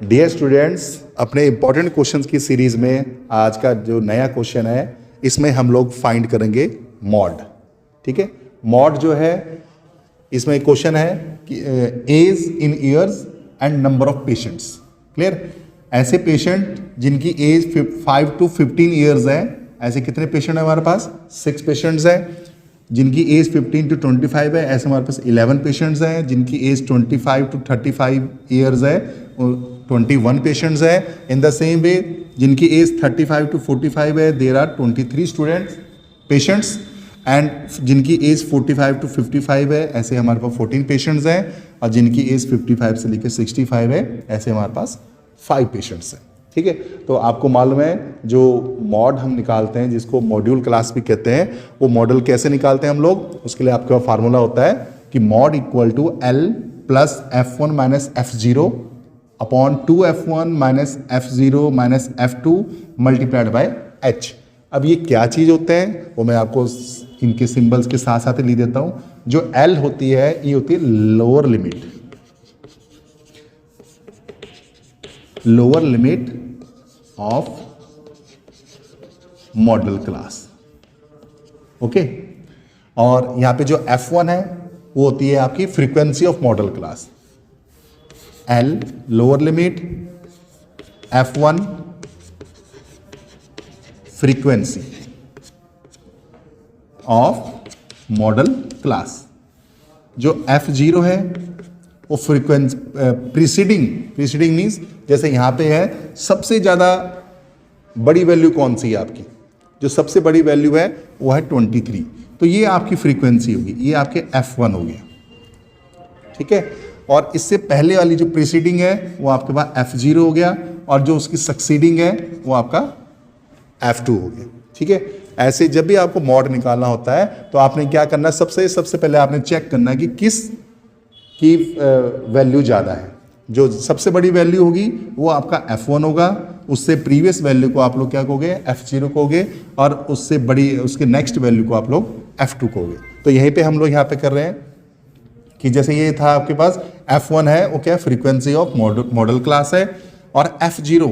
Dear students, अपने important questions की series में आज का जो नया क्वेश्चन है इसमें हम लोग फाइंड करेंगे मॉड। ठीक है, मॉड जो है इसमें क्वेश्चन है कि age in years and number of patients. Clear? ऐसे पेशेंट जिनकी एज 5 to 15 ईयर्स है, ऐसे कितने पेशेंट है हमारे पास? 6 पेशेंट्स हैं। जिनकी एज 15 to 25 है, ऐसे हमारे पास 11 पेशेंट्स हैं। जिनकी एज 25 to 35 ईयर्स है, 21 पेशेंट्स है। इन द सेम वे जिनकी एज 35 to 45 है, there are 23 students patients. And जिनकी एज 45 to 55 है, ऐसे हमारे पास 14 पेशेंट्स हैं। और जिनकी एज 55 से लेकर 65 है, ऐसे हमारे पास 5 पेशेंट्स हैं। ठीक है, तो आपको मालूम है जो मॉड हम निकालते हैं, जिसको मॉड्यूल क्लास भी कहते हैं, वो मॉडल कैसे निकालते हैं हम लोग? उसके लिए आपके पास फार्मूला होता है कि mode equal to L plus F1 minus F0 upon 2F1 minus F0 minus F2 multiplied by H। अब ये क्या चीज़ होते हैं वो मैं आपको इनके सिंबल्स के साथ साथ लिख देता हूँ। जो L होती है ये होती है lower limit of model class. Okay, और यहां पे जो F1 है वो होती है आपकी frequency of model class. L lower limit, F1 frequency of model class. जो F0 है वो फ्रीक्वेंसी प्रीसीडिंग मीन्स जैसे यहां पे है सबसे ज्यादा बड़ी वैल्यू कौन सी है आपकी? जो सबसे बड़ी वैल्यू है वो है 23, तो ये आपकी फ्रीक्वेंसी होगी, ये आपके F1 हो गया। ठीक है, और इससे पहले वाली जो प्रीसीडिंग है वो आपके पास F0 हो गया, और जो उसकी सक्सीडिंग है वो आपका F2 हो गया। ठीक है, ऐसे जब भी आपको मॉड निकालना होता है तो आपने क्या करना है? सबसे पहले आपने चेक करना है कि किस की वैल्यू ज़्यादा है। जो सबसे बड़ी वैल्यू होगी वो आपका F1 होगा, उससे प्रीवियस वैल्यू को आप लोग क्या कहोगे? F0 कहोगे, और उससे बड़ी उसके नेक्स्ट वैल्यू को आप लोग F2 कहोगे। तो यहीं पे हम लोग यहाँ पे कर रहे हैं कि जैसे ये था आपके पास F1 है, वो क्या है? फ्रीक्वेंसी ऑफ मॉडल क्लास है, और F0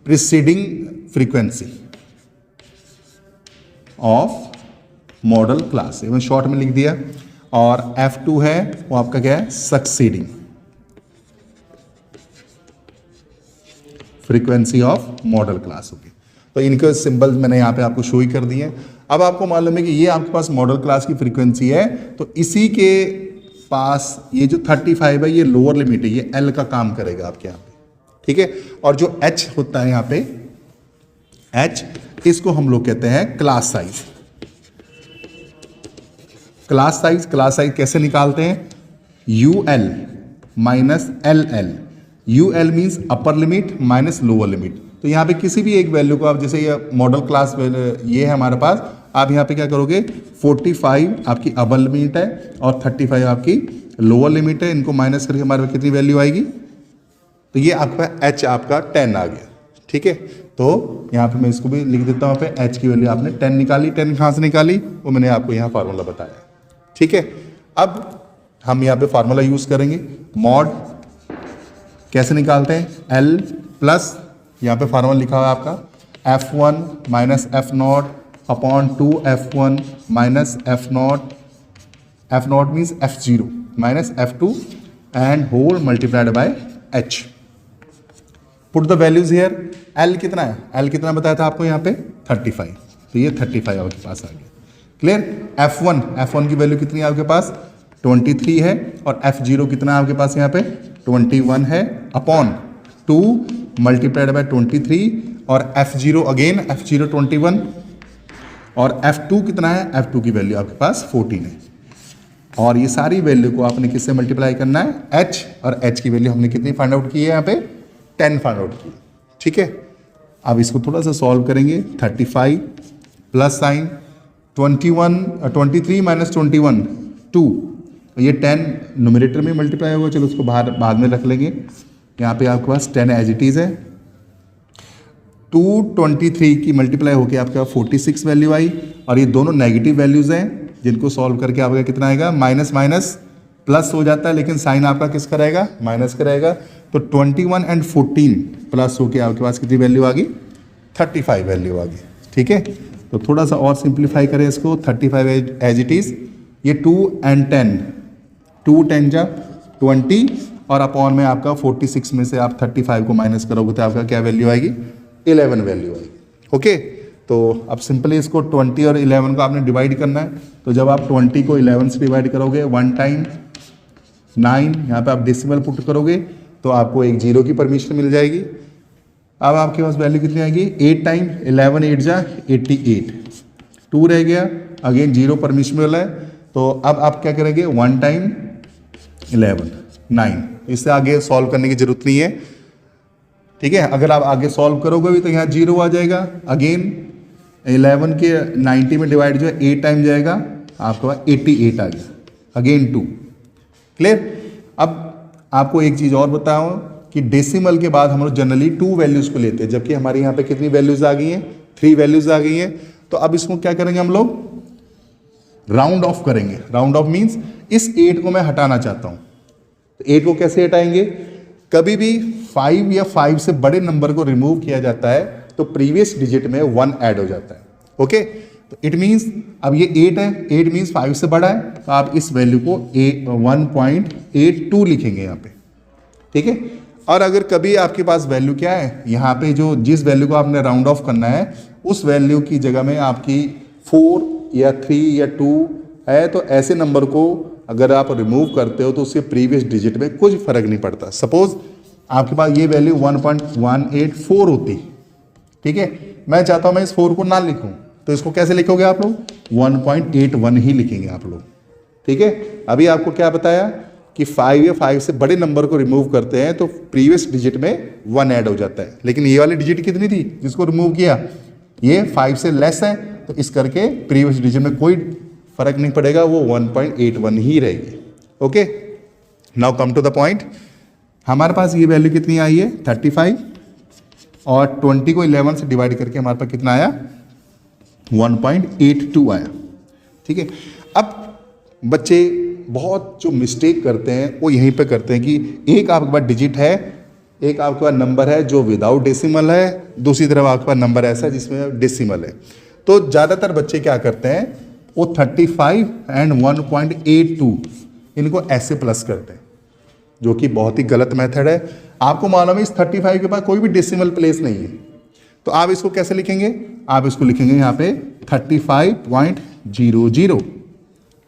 preceding frequency of model class, ये मैं शॉर्ट में लिख दिया। और F2 है वो आपका क्या है? Succeeding frequency of model class होगी। तो इनके सिंबल्स मैंने यहाँ पे आपको शो ही कर दिए। अब आपको मालूम है कि ये आपके पास मॉडल क्लास की फ्रीक्वेंसी है, तो इसी के पास ये जो 35 है ये लोअर लिमिट है, ये L का काम करेगा आपके यहाँ पे। ठीक है, और जो H होता है यहाँ पे H, इसको हम लोग कहते हैं क्लास साइज। क्लास साइज कैसे निकालते हैं? UL minus LL। UL means upper limit minus lower limit. तो यहाँ पे किसी भी एक वैल्यू को आप, जैसे ये मॉडल क्लास ये है हमारे पास, आप यहाँ पे क्या करोगे? 45 आपकी अपर लिमिट है और 35 आपकी लोअर लिमिट है। इनको माइनस करके हमारे पास कितनी वैल्यू आएगी? तो ये आपका H आपका 10 आ गया। ठीक है, तो यहाँ पे मैं इसको भी लिख देता हूँ पे H की वैल्यू आपने 10 निकाली। 10 कहाँ से निकाली वो मैंने आपको यहाँ फार्मूला बताया। ठीक है, अब हम यहाँ पे फार्मूला यूज करेंगे। मॉड कैसे निकालते हैं? L प्लस यहाँ पे फार्मूला लिखा हुआ है आपका F1 minus F0 upon 2F1 minus F0। F0 means F0 minus F2 and whole multiplied by H। Put the values here. L कितना है? L कितना बताया था आपको यहाँ पे? 35। तो ये 35 आपके पास आ गया। क्लियर? F1 की वैल्यू कितनी है आपके पास? 23 है, और F0 कितना है आपके पास यहाँ पे? 21 है, अपॉन 2 मल्टीप्लाइड बाय 23, और F0 अगेन F0 21, और F2 कितना है? F2 की वैल्यू आपके पास 14 है। और ये सारी वैल्यू को आपने किससे मल्टीप्लाई करना है? H, और H की वैल्यू हमने कितनी फाइंड आउट की है यहाँ पे? 10 फाइंड आउट की। ठीक है, अब इसको थोड़ा सा सॉल्व करेंगे। 35 प्लस साइन 23 माइनस 21 2, ये 10 न्यूमरेटर में मल्टीप्लाई होगा। चलो उसको बाद में रख लेंगे। यहाँ पे आपके पास 10 एज इट इज़ है। 223 की मल्टीप्लाई होकर आपका 46 वैल्यू आई, और ये दोनों नेगेटिव वैल्यूज़ हैं जिनको सॉल्व करके आपका कितना आएगा, माइनस माइनस प्लस हो जाता है, लेकिन साइन आपका किसका रहेगा, माइनस का रहेगा। तो 21 एंड 14 प्लस होके आपके पास कितनी वैल्यू आ गई, 35 वैल्यू आ गई। ठीक है, तो थोड़ा सा और सिंप्लीफाई करें इसको, 35 एज इट इज़, ये 2 एंड 10, 2 10 जा 20, और अपॉन में आपका 46 में से आप 35 को माइनस करोगे तो आपका क्या वैल्यू आएगी, 11 वैल्यू आएगी। ओके, तो अब सिंपली इसको 20 और 11 को आपने डिवाइड करना है। तो जब आप 20 को 11 से डिवाइड करोगे, 1 टाइम 9, यहाँ पे आप डेसिमल पुट करोगे तो आपको एक जीरो की परमिशन मिल जाएगी। अब आपके पास वैल्यू कितनी आएगी, 8 टाइम 11 8 जा 88, 2 रह गया, अगेन जीरो परमिशन मिला है। तो अब आप क्या करेंगे, 1 टाइम 11 9, इससे आगे सॉल्व करने की जरूरत नहीं है। ठीक है, अगर आप आगे सॉल्व करोगे भी तो यहाँ जीरो आ जाएगा, अगेन 11 के 90 में डिवाइड जो है 8 टाइम जाएगा, आपके पास 88 आ गया, अगेन 2। क्लियर। अब आपको एक चीज़ और बताऊं कि डेसिमल के बाद हम लोग जनरली 2 वैल्यूज़ को लेते हैं, जबकि हमारे यहाँ पे कितनी वैल्यूज़ आ गई हैं, 3 वैल्यूज़ आ गई हैं। तो अब इसको क्या करेंगे हम लोग, राउंड ऑफ करेंगे। राउंड ऑफ मीन्स इस 8 को मैं हटाना चाहता हूँ, तो 8 को कैसे हटाएंगे, कभी भी 5 या 5 से बड़े नंबर को रिमूव किया जाता है तो प्रीवियस डिजिट में 1 ऐड हो जाता है। ओके, तो इट मीन्स अब ये 8 है, 8 मीन्स 5 से बड़ा है, तो आप इस वैल्यू को 1.82 लिखेंगे यहाँ पे। ठीक है, और अगर कभी आपके पास वैल्यू क्या है, यहाँ पे जो जिस वैल्यू को आपने राउंड ऑफ करना है उस वैल्यू की जगह में आपकी 4 या 3 या 2 है, तो ऐसे नंबर को अगर आप रिमूव करते हो तो उसके प्रीवियस डिजिट में कुछ फर्क नहीं पड़ता। सपोज आपके पास ये वैल्यू 1.184 होती, ठीक है, मैं चाहता हूँ मैं इस 4 को ना लिखूँ, तो इसको कैसे लिखोगे आप लोग, 1.81 ही लिखेंगे आप लोग। ठीक है, अभी आपको क्या बताया कि 5 या 5 से बड़े नंबर को रिमूव करते हैं तो प्रीवियस डिजिट में 1 ऐड हो जाता है, लेकिन ये वाली डिजिट कितनी थी जिसको रिमूव किया, ये 5 से लेस है, तो इस करके प्रीवियस डिजिट में कोई फर्क नहीं पड़ेगा, वो 1.81 ही रहेगी। Okay, now come to the point, हमारे पास ये वैल्यू कितनी आई है 35, और 20 को 11 से डिवाइड करके हमारे पास कितना आया 1.82 आया। ठीक है, अब बच्चे बहुत जो मिस्टेक करते हैं वो यहीं पे करते हैं कि एक आपके पास डिजिट है, एक आपके पास नंबर है जो विदाउट डेसिमल है, दूसरी तरफ आपके पास नंबर ऐसा है जिसमें डेसिमल है। तो ज़्यादातर बच्चे क्या करते हैं, वो 35 एंड 1.82 इनको ऐसे प्लस करते हैं, जो कि बहुत ही गलत मेथड है। आपको मालूम है इस 35 के पास कोई भी डेसिमल प्लेस नहीं है, तो आप इसको कैसे लिखेंगे, आप इसको लिखेंगे यहाँ पे 35.00।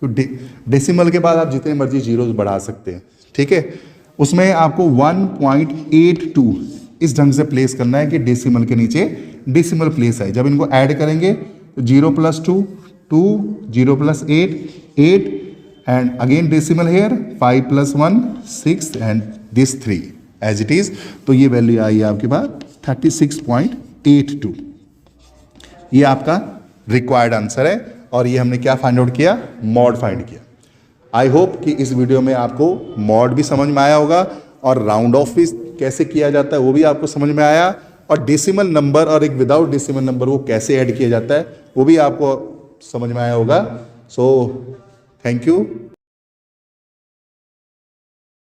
तो डेसिमल के बाद आप जितने मर्जी जीरोस बढ़ा सकते हैं। ठीक है, उसमें आपको 1.82 इस ढंग से प्लेस करना है कि डेसिमल के नीचे डेसिमल प्लेस है। जब इनको ऐड करेंगे तो 0 + 2 2, 0 + 8 8, and again decimal here 5 + 1 6, and this 3 as it is. तो ये वैल्यू आई है आपके पास 36.82। ये आपका रिक्वायर्ड आंसर है, और ये हमने क्या फाइंड आउट किया, मॉड फाइंड किया। आई होप कि इस वीडियो में आपको मॉड भी समझ में आया होगा, और राउंड ऑफ भी कैसे किया जाता है वो भी आपको समझ में आया, और डेसिमल नंबर और एक विदाउट डेसिमल नंबर वो कैसे ऐड किया जाता है वो भी आपको समझ में आया होगा। So thank you.